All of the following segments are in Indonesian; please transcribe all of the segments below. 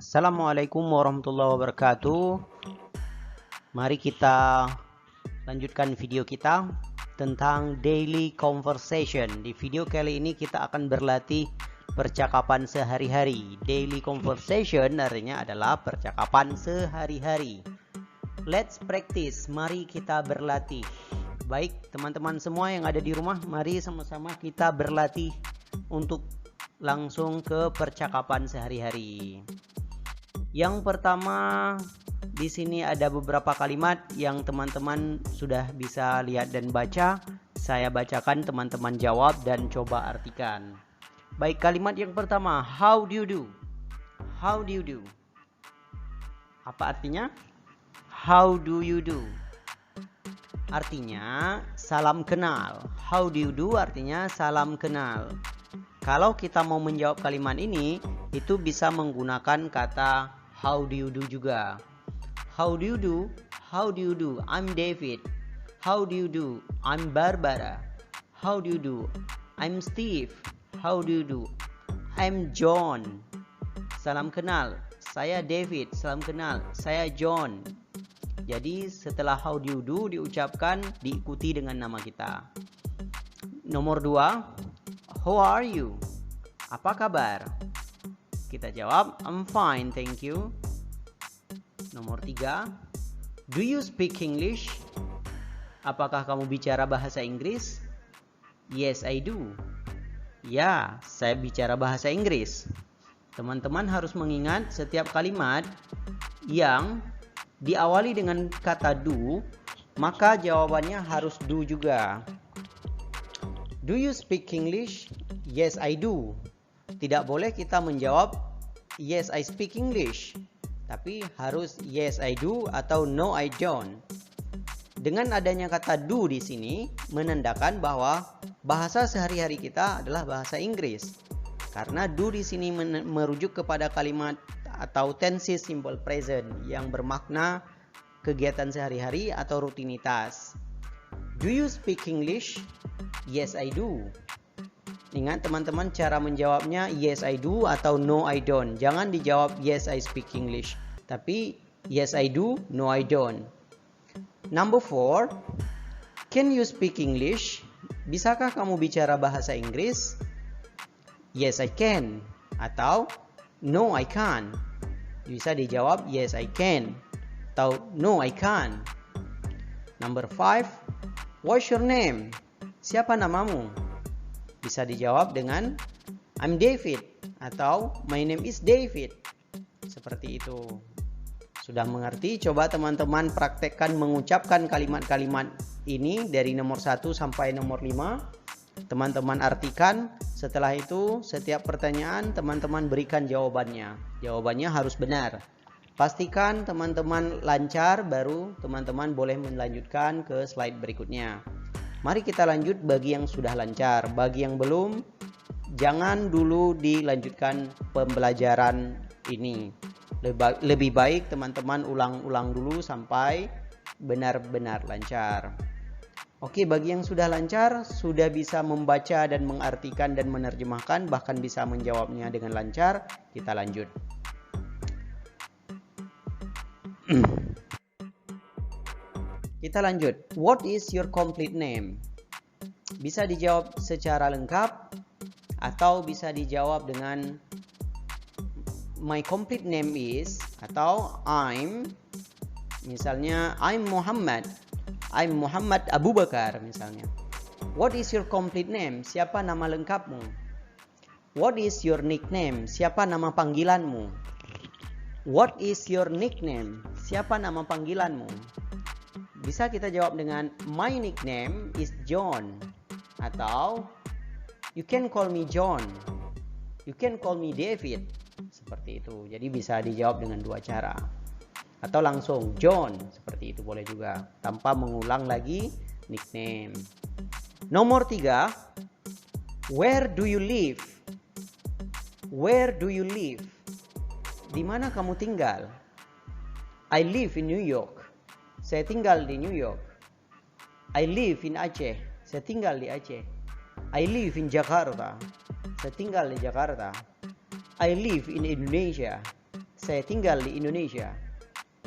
Assalamualaikum warahmatullahi wabarakatuh. Mari kita lanjutkan video kita tentang daily conversation. Di video kali ini kita akan berlatih percakapan sehari-hari. Daily conversation artinya adalah percakapan sehari-hari. Let's practice. Mari kita berlatih. Baik, teman-teman semua yang ada di rumah, mari sama-sama kita berlatih untuk langsung ke percakapan sehari-hari. Yang pertama, di sini ada beberapa kalimat yang teman-teman sudah bisa lihat dan baca. Saya bacakan, teman-teman jawab dan coba artikan. Baik, kalimat yang pertama, how do you do? How do you do? Apa artinya? How do you do? Artinya salam kenal. How do you do artinya salam kenal. Kalau kita mau menjawab kalimat ini, itu bisa menggunakan kata how do you do juga. How do you do? How do you do? I'm David. How do you do? I'm Barbara. How do you do? I'm Steve. How do you do? I'm John. Salam kenal. Saya David. Salam kenal. Saya John. Jadi setelah how do you do diucapkan, diikuti dengan nama kita. Nomor 2, how are you? Apa kabar? Kita jawab, I'm fine, thank you. Nomor 3, do you speak English? Apakah kamu bicara bahasa Inggris? Yes, I do. Ya, saya bicara bahasa Inggris. Teman-teman harus mengingat setiap kalimat yang diawali dengan kata do, maka jawabannya harus do juga. Do you speak English? Yes, I do. Tidak boleh kita menjawab yes, I speak English, tapi harus yes, I do atau no, I don't. Dengan adanya kata do di sini menandakan bahwa bahasa sehari-hari kita adalah bahasa Inggris. Karena do di sini merujuk kepada kalimat atau tenses simple present yang bermakna kegiatan sehari-hari atau rutinitas. Do you speak English? Yes, I do. Ingat teman-teman, cara menjawabnya yes, I do atau no, I don't. Jangan dijawab yes, I speak English, tapi yes, I do, no, I don't. Number 4, can you speak English? Bisakah kamu bicara bahasa Inggris? Yes, I can. Atau no, I can't. Bisa dijawab yes, I can atau no, I can't. Number 5, what's your name? Siapa namamu? Bisa dijawab dengan I'm David atau my name is David. Seperti itu. Sudah mengerti? Coba teman-teman praktekkan mengucapkan kalimat-kalimat ini dari nomor 1 sampai nomor 5. Teman-teman artikan. Setelah itu, setiap pertanyaan teman-teman berikan jawabannya. Jawabannya harus benar. Pastikan teman-teman lancar, baru teman-teman boleh melanjutkan ke slide berikutnya. Mari kita lanjut bagi yang sudah lancar. Bagi yang belum, jangan dulu dilanjutkan pembelajaran ini. Lebih baik teman-teman ulang-ulang dulu sampai benar-benar lancar. Oke, bagi yang sudah lancar, sudah bisa membaca dan mengartikan dan menerjemahkan, bahkan bisa menjawabnya dengan lancar, kita lanjut. Kita lanjut. What is your complete name? Bisa dijawab secara lengkap atau bisa dijawab dengan my complete name is atau misalnya I'm Muhammad Abu Bakar misalnya. What is your complete name? Siapa nama lengkapmu? What is your nickname? Siapa nama panggilanmu? What is your nickname? Siapa nama panggilanmu? Bisa kita jawab dengan my nickname is John atau you can call me John. You can call me David. Seperti itu. Jadi bisa dijawab dengan dua cara. Atau langsung John, seperti itu boleh juga tanpa mengulang lagi nickname. Nomor 3, where do you live? Where do you live? Di mana kamu tinggal? I live in New York. Saya tinggal di New York. I live in Aceh. Saya tinggal di Aceh. I live in Jakarta. Saya tinggal di Jakarta. I live in Indonesia. saya tinggal di Indonesia.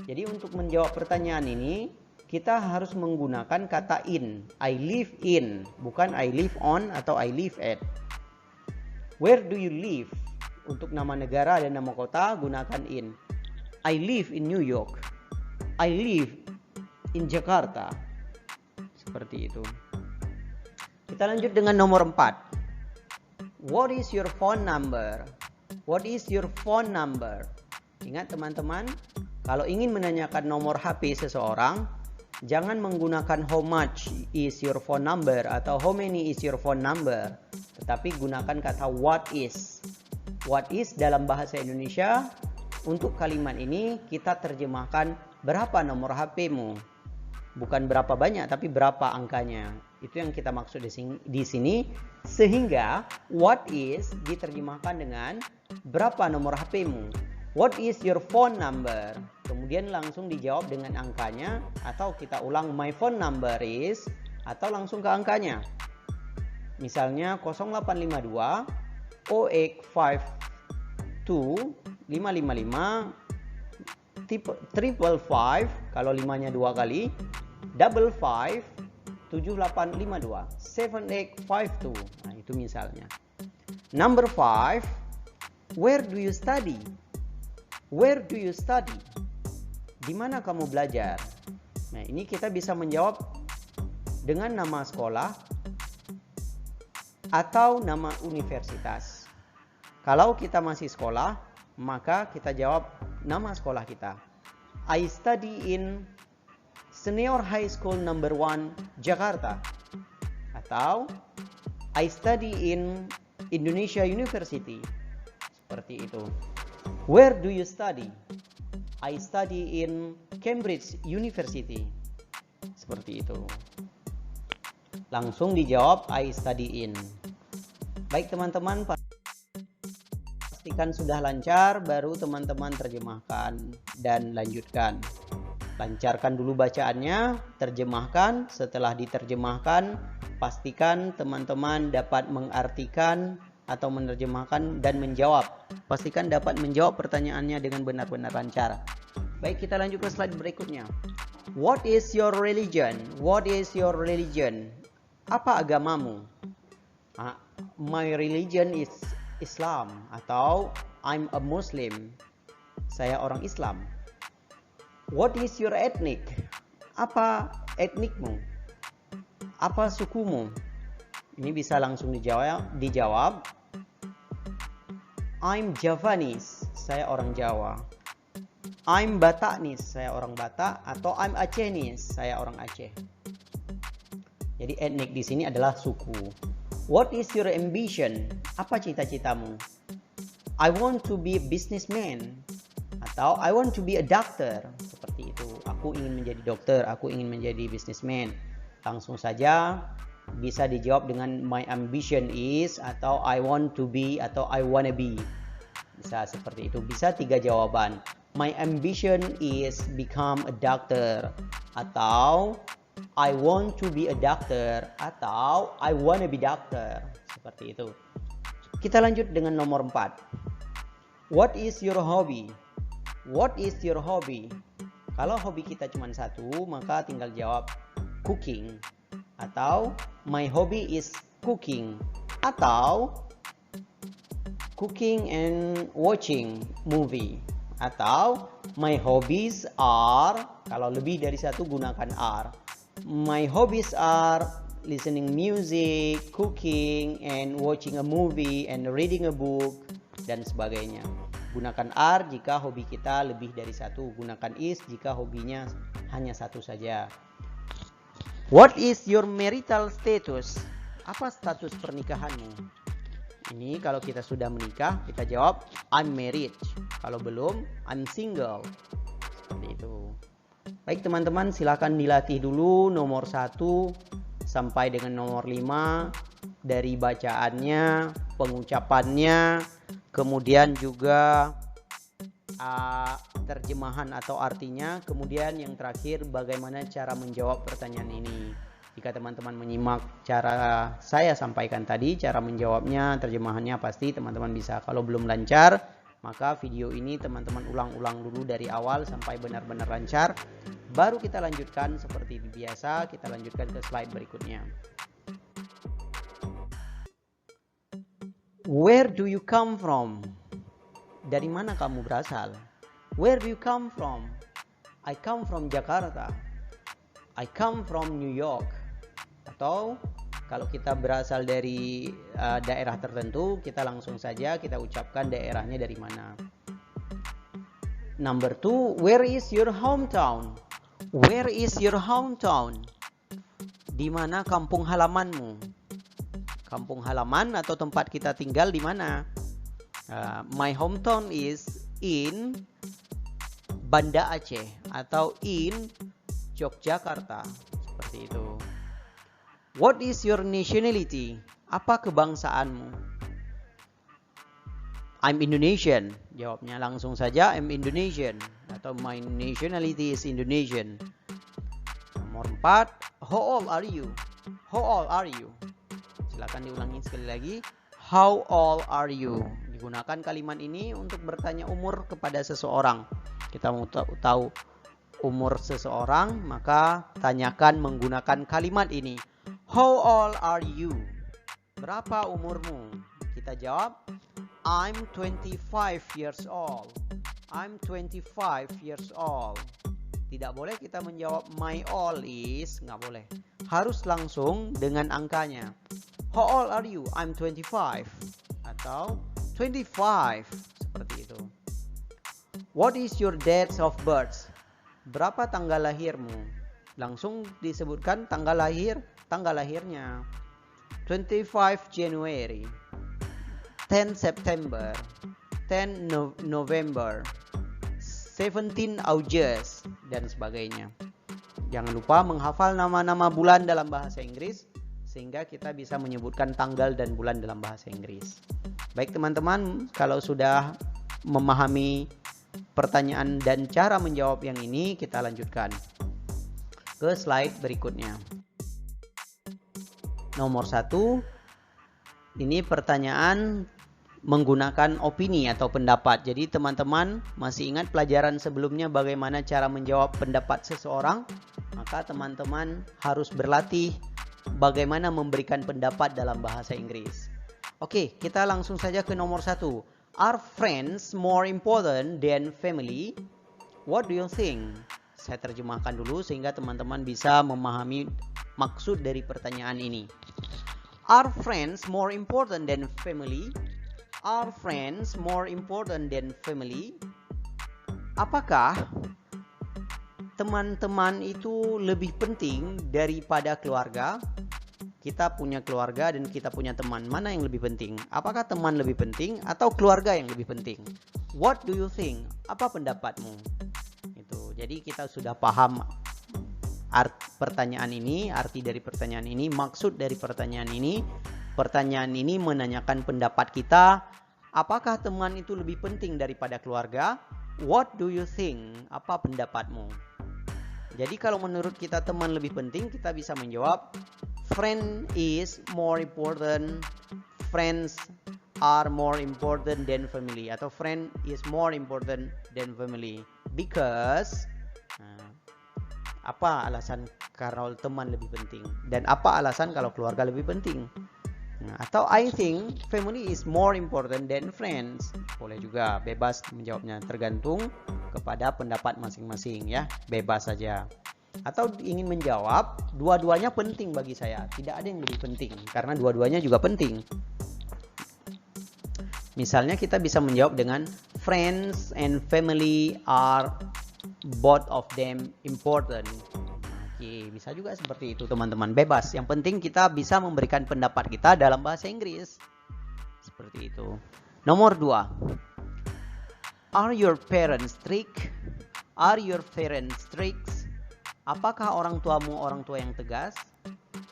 Jadi untuk menjawab pertanyaan ini, kita harus menggunakan kata in. I live in, bukan I live on atau I live at. Where do you live? Untuk nama negara dan nama kota, gunakan in. I live in New York. I live in Jakarta. Seperti itu. Kita lanjut dengan nomor 4. What is your phone number? What is your phone number? Ingat teman-teman, kalau ingin menanyakan nomor HP seseorang, jangan menggunakan how much is your phone number atau how many is your phone number, tetapi gunakan kata what is. What is dalam bahasa Indonesia, untuk kalimat ini kita terjemahkan berapa nomor HP-mu. Bukan berapa banyak, tapi berapa angkanya. Itu yang kita maksud di sini. Sehingga what is diterjemahkan dengan berapa nomor HP-mu. What is your phone number? Kemudian langsung dijawab dengan angkanya, atau kita ulang my phone number is, atau langsung ke angkanya. Misalnya 0852 0852 555 555, kalau 5-nya 2 kali, 55 7852 7852. Nah, itu misalnya. Number 5, where do you study? Where do you study? Di mana kamu belajar? Nah, ini kita bisa menjawab dengan nama sekolah atau nama universitas. Kalau kita masih sekolah, maka kita jawab nama sekolah kita. I study in Senior High School Number 1 Jakarta. Atau I study in Indonesia University. Seperti itu. Where do you study? I study in Cambridge University. Seperti itu. Langsung dijawab I study in. Baik teman-teman, pastikan sudah lancar, baru teman-teman terjemahkan dan lanjutkan. Lancarkan dulu bacaannya, terjemahkan. Setelah diterjemahkan, pastikan teman-teman dapat mengartikan atau menerjemahkan dan menjawab. Pastikan dapat menjawab pertanyaannya dengan benar-benar lancar. Baik, kita lanjut ke slide berikutnya. What is your religion? What is your religion? Apa agamamu? My religion is Islam, atau I'm a Muslim. Saya orang Islam. What is your ethnic? Apa etnikmu? Apa sukumu? Ini bisa langsung dijawab. I'm Javanese, saya orang Jawa. I'm Bataknis, saya orang Batak, atau I'm Acehese, saya orang Aceh. Jadi etnik di sini adalah suku. What is your ambition? Apa cita-citamu? I want to be a businessman, atau I want to be a doctor. Seperti itu. Aku ingin menjadi dokter, aku ingin menjadi businessman. Langsung saja bisa dijawab dengan my ambition is, atau I want to be, atau I wanna be. Bisa seperti itu. Bisa 3 jawaban. My ambition is become a doctor, atau I want to be a doctor, atau I wanna be doctor. Seperti itu. Kita lanjut dengan nomor 4. What is your hobby? What is your hobby? Kalau hobi kita cuma satu, maka tinggal jawab cooking, atau my hobby is cooking, atau cooking and watching movie, atau my hobbies are, kalau lebih dari satu gunakan are. My hobbies are listening music, cooking and watching a movie and reading a book, dan sebagainya. Gunakan are jika hobi kita lebih dari satu, gunakan is jika hobinya hanya satu saja. What is your marital status? Apa status pernikahanmu? Ini kalau kita sudah menikah, kita jawab I'm married. Kalau belum, I'm single. Seperti itu. Baik teman-teman, silakan dilatih dulu nomor 1 sampai dengan nomor 5 dari bacaannya, pengucapannya, kemudian juga terjemahan atau artinya, kemudian yang terakhir bagaimana cara menjawab pertanyaan ini. Jika teman-teman menyimak cara saya sampaikan tadi, cara menjawabnya, terjemahannya pasti teman-teman bisa. Kalau belum lancar, Maka video ini teman-teman ulang-ulang dulu dari awal sampai benar-benar lancar. Baru kita lanjutkan seperti biasa, kita lanjutkan ke slide berikutnya. Where do you come from? Dari mana kamu berasal? Where do you come from? I come from Jakarta. I come from New York. Atau kalau kita berasal dari daerah tertentu, kita langsung saja kita ucapkan daerahnya dari mana. Number 2, where is your hometown? Where is your hometown? Di mana kampung halamanmu? Kampung halaman atau tempat kita tinggal di mana? My hometown is in Banda Aceh atau in Yogyakarta. Seperti itu. What is your nationality? Apa kebangsaanmu? I'm Indonesian. Jawabnya langsung saja, I'm Indonesian. Atau my nationality is Indonesian. Nomor 4, how old are you? How old are you? Silakan diulangi sekali lagi. How old are you? Digunakan kalimat ini untuk bertanya umur kepada seseorang. Kita mau tahu umur seseorang, maka tanyakan menggunakan kalimat ini. How old are you? Berapa umurmu? Kita jawab, I'm 25 years old. I'm 25 years old. Tidak boleh kita menjawab my old is, nggak boleh. Harus langsung dengan angkanya. How old are you? I'm 25. Atau 25. Seperti itu. What is your date of birth? Berapa tanggal lahirmu? Langsung disebutkan tanggal lahirnya. 25 January, 10 September, 10 November, 17 August, dan sebagainya. Jangan lupa menghafal nama-nama bulan dalam bahasa Inggris, sehingga kita bisa menyebutkan tanggal dan bulan dalam bahasa Inggris. Baik teman-teman, kalau sudah memahami pertanyaan dan cara menjawab yang ini, kita lanjutkan ke slide berikutnya. Nomor 1, ini pertanyaan menggunakan opini atau pendapat. Jadi teman-teman masih ingat pelajaran sebelumnya bagaimana cara menjawab pendapat seseorang? Maka teman-teman harus berlatih bagaimana memberikan pendapat dalam bahasa Inggris. Oke, kita langsung saja ke nomor 1. Are friends more important than family? What do you think? Saya terjemahkan dulu sehingga teman-teman bisa memahami maksud dari pertanyaan ini. Are friends more important than family? Are friends more important than family? Apakah teman-teman itu lebih penting daripada keluarga? Kita punya keluarga dan kita punya teman. Mana yang lebih penting? Apakah teman lebih penting atau keluarga yang lebih penting? What do you think? Apa pendapatmu? Itu. Jadi kita sudah paham pertanyaan ini, arti dari pertanyaan ini, maksud dari pertanyaan ini. Pertanyaan ini menanyakan pendapat kita. Apakah teman itu lebih penting daripada keluarga? What do you think? Apa pendapatmu? Jadi kalau menurut kita teman lebih penting, kita bisa menjawab friend is more important, friends are more important than family, atau friend is more important than family because apa alasan kalau teman lebih penting dan apa alasan kalau keluarga lebih penting. Atau I think family is more important than friends. Boleh juga, bebas menjawabnya, tergantung kepada pendapat masing-masing ya, bebas saja. Atau ingin menjawab dua-duanya penting bagi saya, tidak ada yang lebih penting karena dua-duanya juga penting. Misalnya kita bisa menjawab dengan friends and family are both of them important. Oke, bisa juga seperti itu teman-teman, bebas. Yang penting kita bisa memberikan pendapat kita dalam bahasa Inggris. Seperti itu. Nomor 2. Are your parents strict? Are your parents strict? Apakah orang tuamu orang tua yang tegas?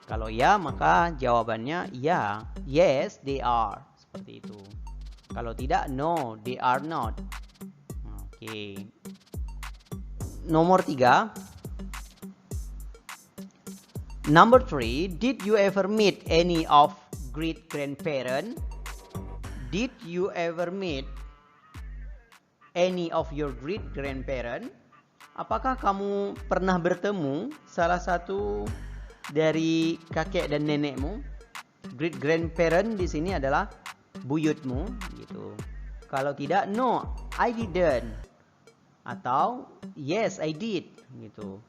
Kalau ya, maka jawabannya ya. Yes, they are. Seperti itu. Kalau tidak, no, they are not. Oke. Nomor 3. Number 3, did you ever meet any of great grandparent? Did you ever meet any of your great grandparent? Apakah kamu pernah bertemu salah satu dari kakek dan nenekmu? Great grandparent di sini adalah buyutmu gitu. Kalau tidak, no, I didn't. Atau yes, I did gitu.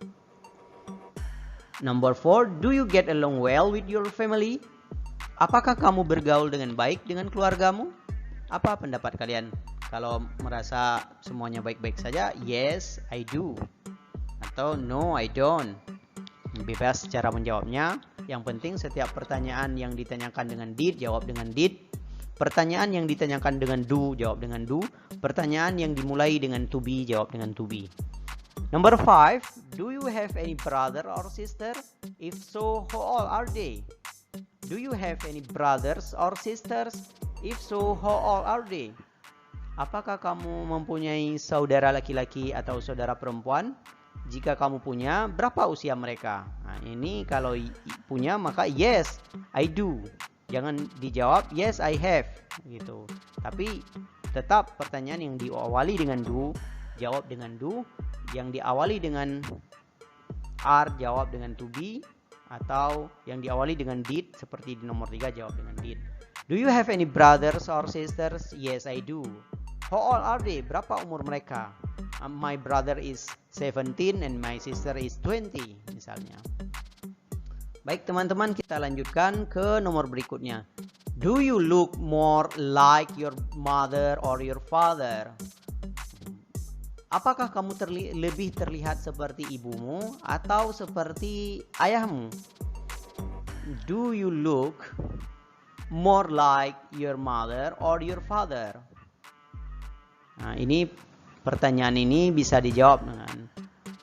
Number 4, do you get along well with your family? Apakah kamu bergaul dengan baik dengan keluargamu? Apa pendapat kalian? Kalau merasa semuanya baik-baik saja, yes, I do. Atau no, I don't. Bebas cara menjawabnya. Yang penting setiap pertanyaan yang ditanyakan dengan did, jawab dengan did. Pertanyaan yang ditanyakan dengan do, jawab dengan do. Pertanyaan yang dimulai dengan to be, jawab dengan to be. Number 5, do you have any brother or sister? If so, how old are they? Do you have any brothers or sisters? If so, how old are they? Apakah kamu mempunyai saudara laki-laki atau saudara perempuan? Jika kamu punya, berapa usia mereka? Nah, ini kalau punya maka yes, I do. Jangan dijawab yes, I have gitu. Tapi tetap pertanyaan yang diawali dengan do, jawab dengan do. Yang diawali dengan are, jawab dengan to be. Atau yang diawali dengan did, seperti di nomor 3, jawab dengan did. Do you have any brothers or sisters? Yes, I do. How old are they? Berapa umur mereka? My brother is 17 and my sister is 20 misalnya. Baik teman-teman, kita lanjutkan ke nomor berikutnya. Do you look more like your mother or your father? Apakah kamu lebih terlihat seperti ibumu atau seperti ayahmu? Do you look more like your mother or your father? Nah, ini pertanyaan ini bisa dijawab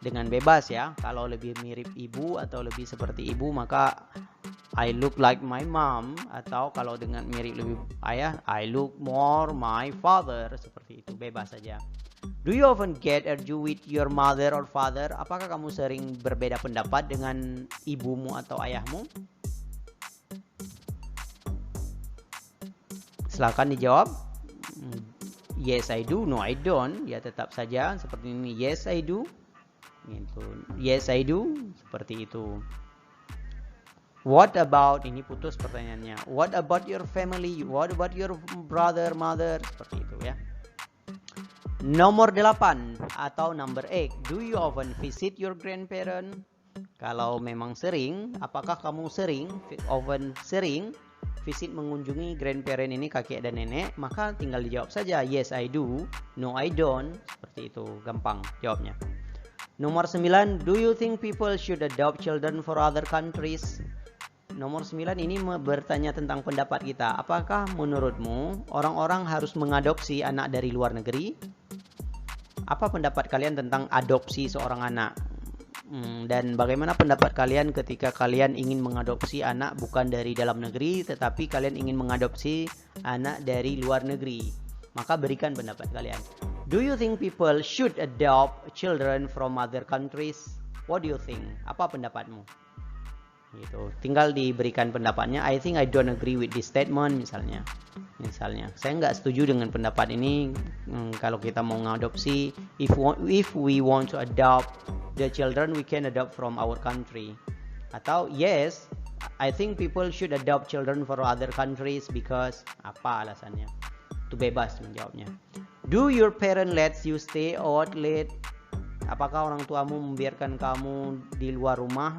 dengan bebas ya. Kalau lebih mirip ibu atau lebih seperti ibu maka I look like my mom, atau kalau dengan mirip lebih ayah I look more my father, seperti itu, bebas saja. Do you often get argue with your mother or father? Apakah kamu sering berbeda pendapat dengan ibumu atau ayahmu? Silakan dijawab. Yes, I do. No, I don't. Ya tetap saja seperti ini. Yes, I do. Gitu. Yes, I do. Seperti itu. What about, ini putus pertanyaannya. What about your family? What about your brother, mother? Seperti itu ya. Nomor 8 atau number 8. Do you often visit your grandparent? Kalau memang sering, apakah kamu sering visit mengunjungi grandparent ini, kakek dan nenek? Maka tinggal dijawab saja yes I do, no I don't. Seperti itu, gampang jawabnya. Nomor 9, do you think people should adopt children for other countries? Nomor 9 ini bertanya tentang pendapat kita. Apakah menurutmu orang-orang harus mengadopsi anak dari luar negeri? Apa pendapat kalian tentang adopsi seorang anak? Dan bagaimana pendapat kalian ketika kalian ingin mengadopsi anak bukan dari dalam negeri, tetapi kalian ingin mengadopsi anak dari luar negeri? Maka berikan pendapat kalian. Do you think people should adopt children from other countries? What do you think? Apa pendapatmu? Gitu. Tinggal diberikan pendapatnya. I think I don't agree with this statement misalnya. Saya nggak setuju dengan pendapat ini. Kalau kita mau mengadopsi, if we want to adopt the children, we can adopt from our country. Atau yes, I think people should adopt children for other countries because apa alasannya? Itu bebas menjawabnya. Do your parent let you stay out late? Apakah orang tuamu membiarkan kamu di luar rumah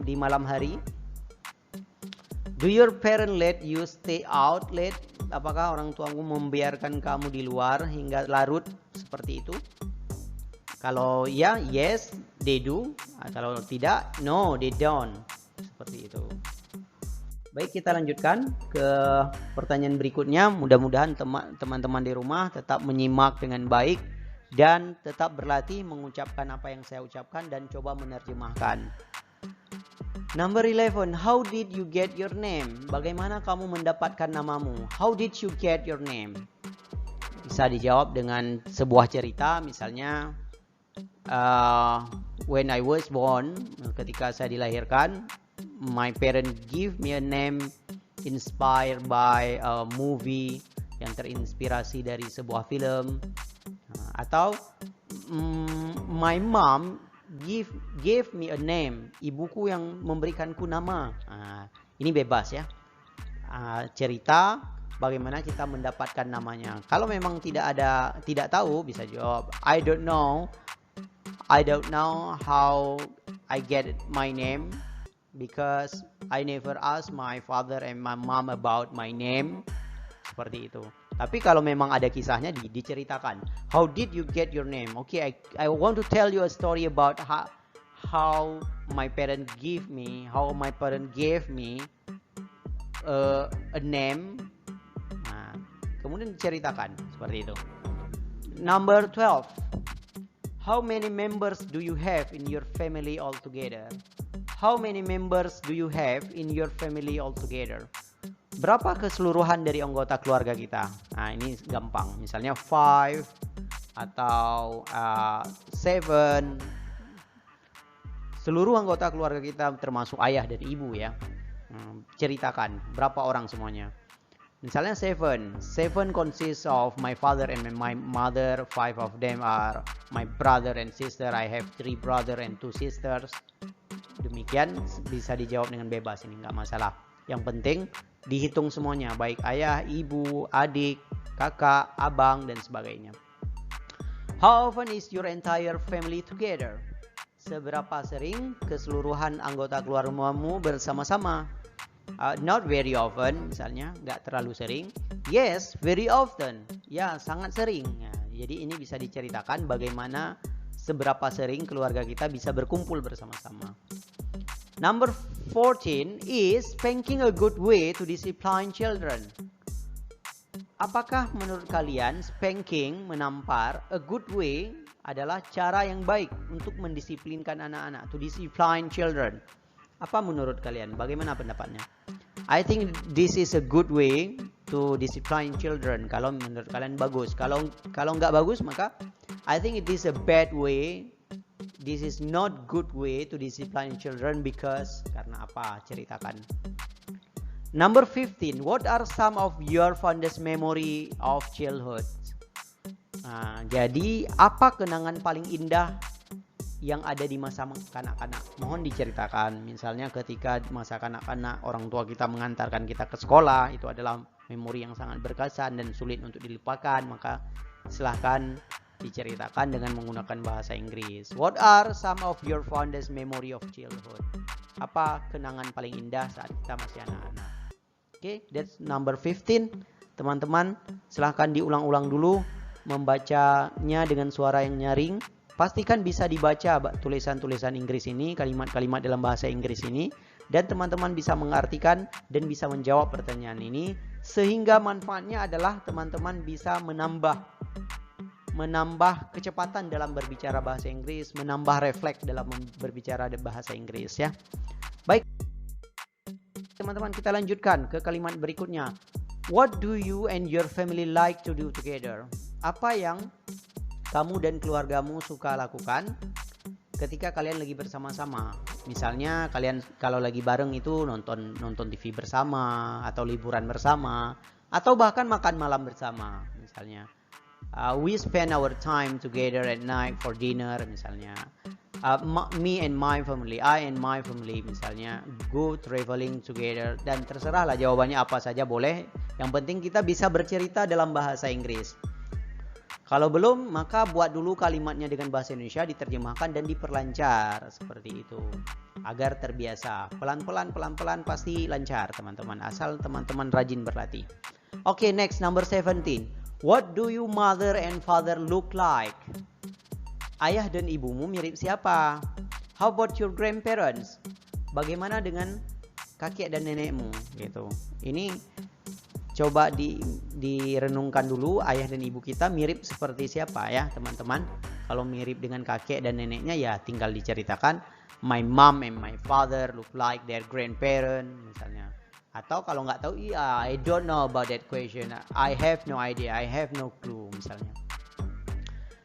di malam hari? Do your parent let you stay out late? Apakah orang tuamu membiarkan kamu di luar hingga larut seperti itu? Kalau ya, yes, they do. Kalau tidak, no, they don't. Seperti itu. Baik, kita lanjutkan ke pertanyaan berikutnya. Mudah-mudahan teman-teman di rumah tetap menyimak dengan baik dan tetap berlatih mengucapkan apa yang saya ucapkan dan coba menerjemahkan. Number 11, how did you get your name? Bagaimana kamu mendapatkan namamu? How did you get your name? Bisa dijawab dengan sebuah cerita, misalnya when I was born, ketika saya dilahirkan, my parents give me a name inspired by a movie, yang terinspirasi dari sebuah film. Atau my mom gave me a name. Ibuku yang memberikanku nama. Ini bebas ya. Cerita bagaimana kita mendapatkan namanya. Kalau memang tidak tahu, bisa jawab I don't know how I get my name because I never ask my father and my mom about my name. Seperti itu. Tapi kalau memang ada kisahnya diceritakan. How did you get your name? Okay, I want to tell you a story about how my parent gave me a name. Nah, kemudian diceritakan seperti itu. Number 12. How many members do you have in your family altogether? How many members do you have in your family altogether? Berapa keseluruhan dari anggota keluarga kita? Nah, ini gampang. Misalnya 5 atau 7. Seluruh anggota keluarga kita termasuk ayah dan ibu ya. Ceritakan berapa orang semuanya. Misalnya 7 consists of my father and my mother. 5 of them are my brother and sister. I have 3 brother and 2 sisters. Demikian bisa dijawab dengan bebas, ini nggak masalah. Yang penting dihitung semuanya, baik ayah, ibu, adik, kakak, abang, dan sebagainya. How often is your entire family together? Seberapa sering keseluruhan anggota keluargamu bersama-sama? Not very often, misalnya, nggak terlalu sering. Yes, very often. Ya, sangat sering. Ya, jadi ini bisa diceritakan bagaimana seberapa sering keluarga kita bisa berkumpul bersama-sama. Number 14 is spanking a good way to discipline children. Apakah menurut kalian spanking, menampar, a good way adalah cara yang baik untuk mendisiplinkan anak-anak, to discipline children? Apa menurut kalian? Bagaimana pendapatnya? I think this is a good way to discipline children. Kalau menurut kalian bagus. Kalau nggak bagus, maka I think it is a bad way. This is not good way to discipline children because karena apa? Ceritakan. Number 15. What are some of your fondest memory of childhood? Jadi apa kenangan paling indah yang ada di masa kanak-kanak? Mohon diceritakan. Misalnya ketika masa kanak-kanak orang tua kita mengantarkan kita ke sekolah, itu adalah memori yang sangat berkesan dan sulit untuk dilupakan. Maka silahkan diceritakan dengan menggunakan bahasa Inggris. What are some of your fondest memory of childhood? Apa kenangan paling indah saat kita masih anak-anak? Okay, that's number 15. Teman-teman, silahkan diulang-ulang dulu membacanya dengan suara yang nyaring. Pastikan bisa dibaca tulisan-tulisan Inggris ini, kalimat-kalimat dalam bahasa Inggris ini, dan teman-teman bisa mengartikan dan bisa menjawab pertanyaan ini, sehingga manfaatnya adalah teman-teman bisa menambah kecepatan dalam berbicara bahasa Inggris, menambah refleks dalam berbicara bahasa Inggris ya. Baik, teman-teman, kita lanjutkan ke kalimat berikutnya. What do you and your family like to do together? Apa yang kamu dan keluargamu suka lakukan ketika kalian lagi bersama-sama? Misalnya kalian kalau lagi bareng itu nonton TV bersama, atau liburan bersama, atau bahkan makan malam bersama. Misalnya we spend our time together at night for dinner. Misalnya me and my family, I and my family, misalnya go traveling together. Dan terserahlah jawabannya apa saja boleh. Yang penting kita bisa bercerita dalam bahasa Inggris. Kalau belum, maka buat dulu kalimatnya dengan bahasa Indonesia, diterjemahkan dan diperlancar seperti itu agar terbiasa. Pelan-pelan pasti lancar, teman-teman, asal teman-teman rajin berlatih. Okay, next, number 17. What do you mother and father look like? Ayah dan ibumu mirip siapa? How about your grandparents? Bagaimana dengan kakek dan nenekmu? Gitu. Ini coba direnungkan dulu, ayah dan ibu kita mirip seperti siapa ya teman-teman. Kalau mirip dengan kakek dan neneknya ya tinggal diceritakan. My mom and my father look like their grandparent misalnya. Atau kalau nggak tahu, I don't know about that question. I have no idea, I have no clue misalnya.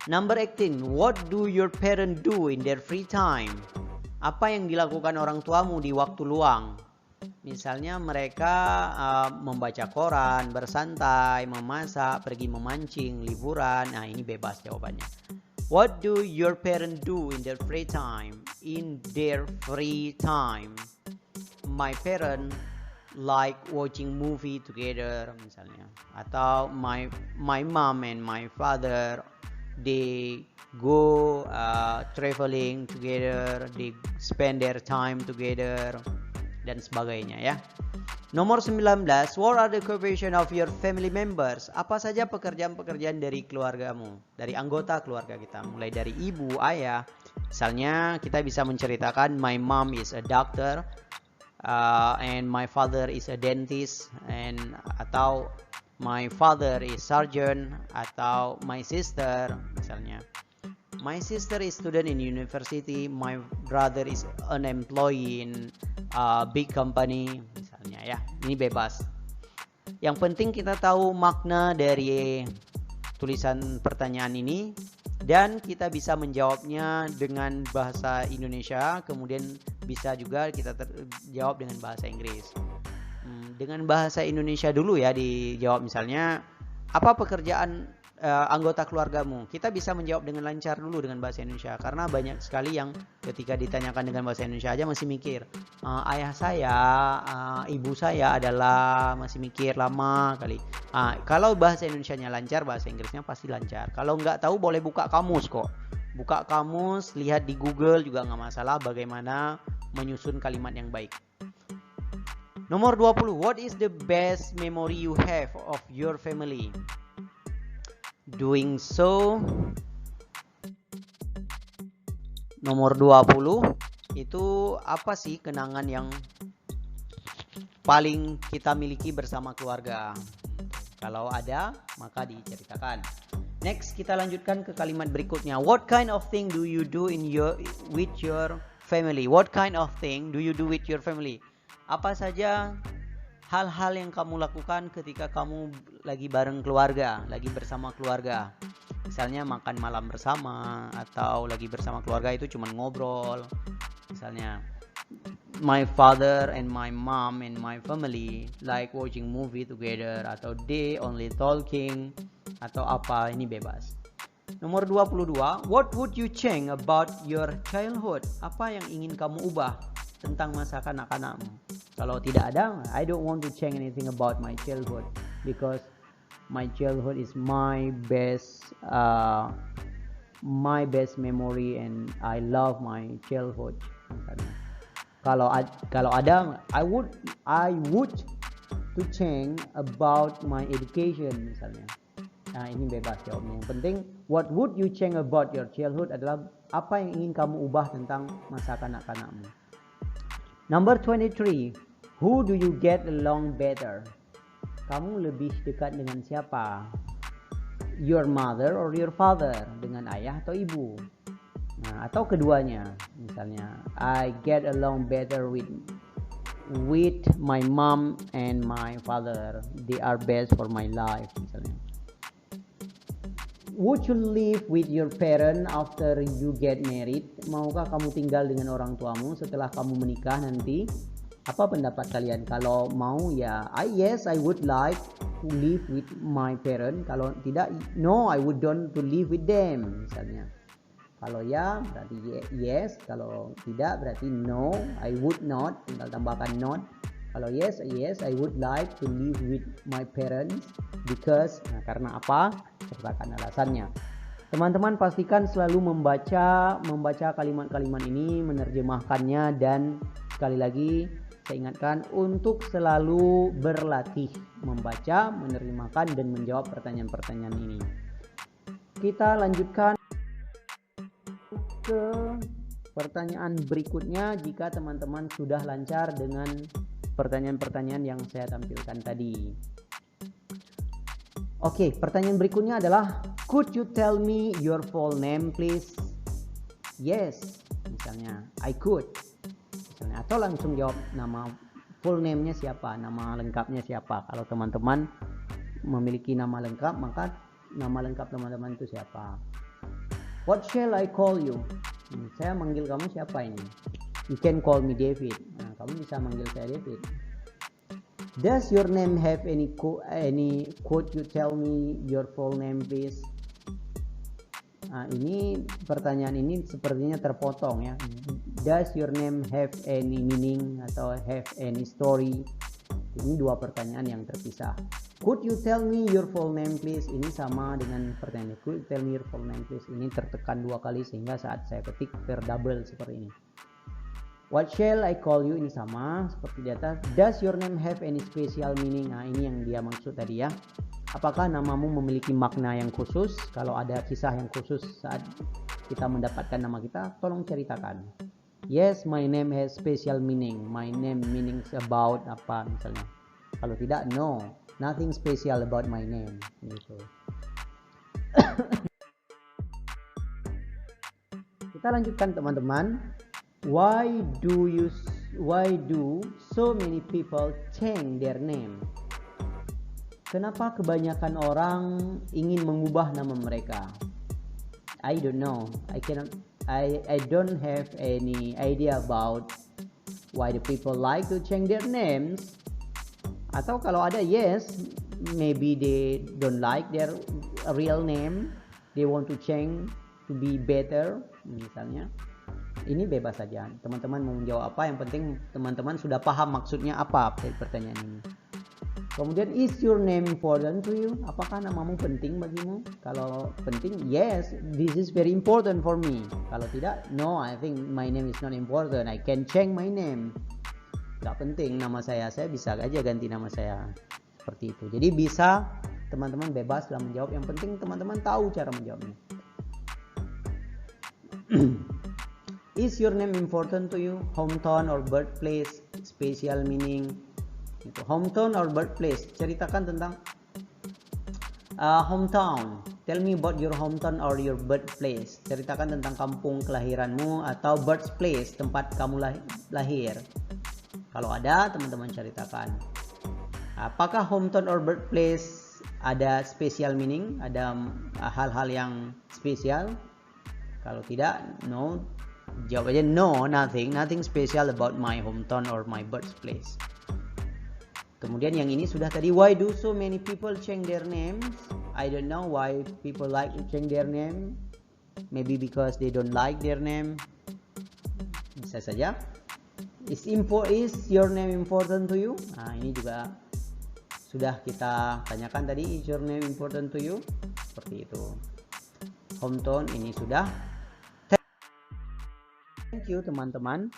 Number 18. What do your parents do in their free time? Apa yang dilakukan orang tuamu di waktu luang? Misalnya mereka membaca koran, bersantai, memasak, pergi memancing, liburan. Nah, ini bebas jawabannya. What do your parents do in their free time? In their free time, my parents like watching movie together misalnya. Atau my mom and my father, they go traveling together, they spend their time together, dan sebagainya ya. Nomor 19, what are the occupation of your family members? Apa saja pekerjaan-pekerjaan dari keluargamu, dari anggota keluarga kita, mulai dari ibu, ayah. Misalnya kita bisa menceritakan my mom is a doctor, and my father is a dentist, atau my father is surgeon, atau my sister misalnya. My sister is student in university, my brother is an employee in a big company misalnya ya. Ini bebas. Yang penting kita tahu makna dari tulisan pertanyaan ini dan kita bisa menjawabnya dengan bahasa Indonesia, kemudian bisa juga kita jawab dengan bahasa Inggris. Dengan bahasa Indonesia dulu ya dijawab, misalnya apa pekerjaan anggota keluargamu. Kita bisa menjawab dengan lancar dulu dengan bahasa Indonesia, karena banyak sekali yang ketika ditanyakan dengan bahasa Indonesia aja masih mikir, ayah saya, ibu saya adalah, masih mikir lama kali. Kalau bahasa Indonesianya lancar, bahasa Inggrisnya pasti lancar. Kalau nggak tahu boleh buka kamus kok. Buka kamus, lihat di Google juga nggak masalah bagaimana menyusun kalimat yang baik. Nomor 20, what is the best memory you have of your family? Doing so. Nomor 20, itu apa sih kenangan yang paling kita miliki bersama keluarga? Kalau ada, maka diceritakan. Next, kita lanjutkan ke kalimat berikutnya. What kind of thing do you do with your family? What kind of thing do you do with your family? Apa saja hal-hal yang kamu lakukan ketika kamu lagi bareng keluarga, lagi bersama keluarga. Misalnya makan malam bersama, atau lagi bersama keluarga itu cuma ngobrol. Misalnya, my father and my mom and my family like watching movie together, atau they only talking, atau apa, ini bebas. Nomor 22, what would you change about your childhood? Apa yang ingin kamu ubah tentang masa kanak-kanakmu? Kalau tidak ada, I don't want to change anything about my childhood, because my childhood is my best memory and I love my childhood. Kalau ada, I would to change about my education misalnya. Nah, ini bebas jawabnya. Yang penting, what would you change about your childhood adalah apa yang ingin kamu ubah tentang masa kanak-kanakmu. Number 23, who do you get along better? Kamu lebih dekat dengan siapa? Your mother or your father? Dengan ayah atau ibu? Nah, atau keduanya. Misalnya, I get along better with my mom and my father. They are best for my life misalnya. Would you live with your parent after you get married? Maukah kamu tinggal dengan orang tuamu setelah kamu menikah nanti? Apa pendapat kalian? Kalau mau ya, yes, I would like to live with my parent. Kalau tidak, no, I would don't to live with them misalnya. Kalau ya berarti yes, kalau tidak berarti no, I would not. Tinggal tambahkan not. Kalau yes, I would like to live with my parents because. Nah, karena apa? Sertakan alasannya. Teman-teman pastikan selalu membaca kalimat-kalimat ini, menerjemahkannya, dan sekali lagi saya ingatkan untuk selalu berlatih membaca, menerjemahkan, dan menjawab pertanyaan-pertanyaan ini. Kita lanjutkan ke pertanyaan berikutnya jika teman-teman sudah lancar dengan pertanyaan-pertanyaan yang saya tampilkan tadi. Oke, pertanyaan berikutnya adalah, could you tell me your full name please? Yes, misalnya I could. Misalnya, atau langsung jawab nama full name-nya siapa, nama lengkapnya siapa. Kalau teman-teman memiliki nama lengkap, maka nama lengkap teman-teman itu siapa. What shall I call you? Saya manggil kamu siapa ini? You can call me David. Nah, kamu bisa manggil saya David. Does your name have any quote? You tell me your full name, please. Nah, ini pertanyaan ini sepertinya terpotong ya. Does your name have any meaning atau have any story? Ini dua pertanyaan yang terpisah. Could you tell me your full name, please? Ini sama dengan pertanyaan could you tell me your full name, please? Ini tertekan dua kali sehingga saat saya ketik terdouble seperti ini. What shall I call you? Ini sama seperti di atas. Does your name have any special meaning? Nah, ini yang dia maksud tadi ya. Apakah namamu memiliki makna yang khusus? Kalau ada kisah yang khusus saat kita mendapatkan nama kita, tolong ceritakan. Yes, my name has special meaning. My name meanings about apa misalnya. Kalau tidak, no, nothing special about my name. Gitu. Kita lanjutkan teman-teman. Why do so many people change their name? Kenapa kebanyakan orang ingin mengubah nama mereka? I don't know. I don't have any idea about why the people like to change their names. Atau kalau ada, yes, maybe they don't like their real name. They want to change to be better, misalnya. Ini bebas saja. Teman-teman mau menjawab apa, yang penting teman-teman sudah paham maksudnya apa dari pertanyaan ini. Kemudian, is your name important to you? Apakah namamu penting bagimu? Kalau penting, yes, this is very important for me. Kalau tidak, no, I think my name is not important. I can change my name. Gak penting nama saya bisa aja ganti nama saya. Seperti itu. Jadi bisa teman-teman bebas dalam menjawab. Yang penting teman-teman tahu cara menjawabnya. Is your name important to you? Hometown or birthplace? Special meaning? Hometown or birthplace? Ceritakan tentang hometown. Tell me about your hometown or your birthplace. Ceritakan tentang kampung kelahiranmu atau birthplace, tempat kamu lahir. Kalau ada, teman-teman ceritakan. Apakah hometown or birthplace ada special meaning? Ada hal-hal yang spesial? Kalau tidak, no. Jawab aja no, nothing special about my hometown or my birthplace. Kemudian yang ini sudah tadi, why do so many people change their names? I don't know why people like to change their name. Maybe because they don't like their name. Bisa saja. Is your name important to you? Nah, ini juga sudah kita tanyakan tadi, is your name important to you? Seperti itu. Hometown ini sudah. Thank you teman-teman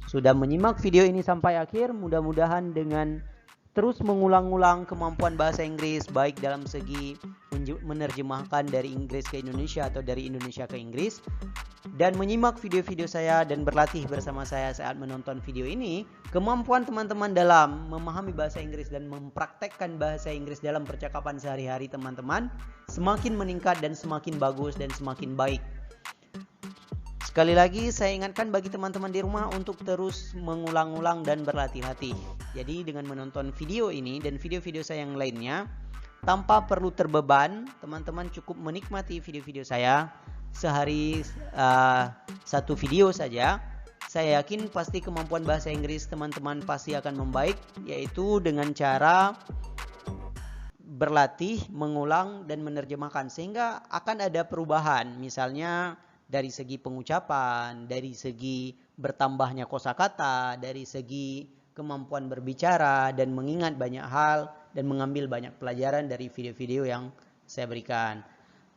sudah menyimak video ini sampai akhir. Mudah-mudahan dengan terus mengulang-ulang kemampuan bahasa Inggris, baik dalam segi menerjemahkan dari Inggris ke Indonesia atau dari Indonesia ke Inggris, dan menyimak video-video saya dan berlatih bersama saya saat menonton video ini, kemampuan teman-teman dalam memahami bahasa Inggris dan mempraktekkan bahasa Inggris dalam percakapan sehari-hari teman-teman semakin meningkat dan semakin bagus dan semakin baik. Sekali lagi saya ingatkan bagi teman-teman di rumah untuk terus mengulang-ulang dan berlatih-latih. Jadi dengan menonton video ini dan video-video saya yang lainnya, tanpa perlu terbeban, teman-teman cukup menikmati video-video saya sehari satu video saja. Saya yakin pasti kemampuan bahasa Inggris teman-teman pasti akan membaik, yaitu dengan cara berlatih, mengulang, dan menerjemahkan. Sehingga akan ada perubahan, misalnya dari segi pengucapan, dari segi bertambahnya kosakata, dari segi kemampuan berbicara dan mengingat banyak hal dan mengambil banyak pelajaran dari video-video yang saya berikan.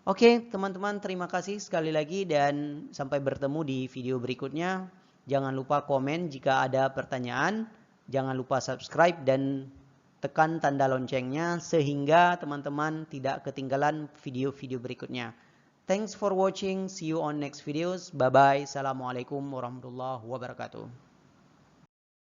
Oke, teman-teman, terima kasih sekali lagi dan sampai bertemu di video berikutnya. Jangan lupa komen jika ada pertanyaan, jangan lupa subscribe dan tekan tanda loncengnya sehingga teman-teman tidak ketinggalan video-video berikutnya. Thanks for watching. See you on next videos. Bye bye. Assalamualaikum warahmatullahi wabarakatuh.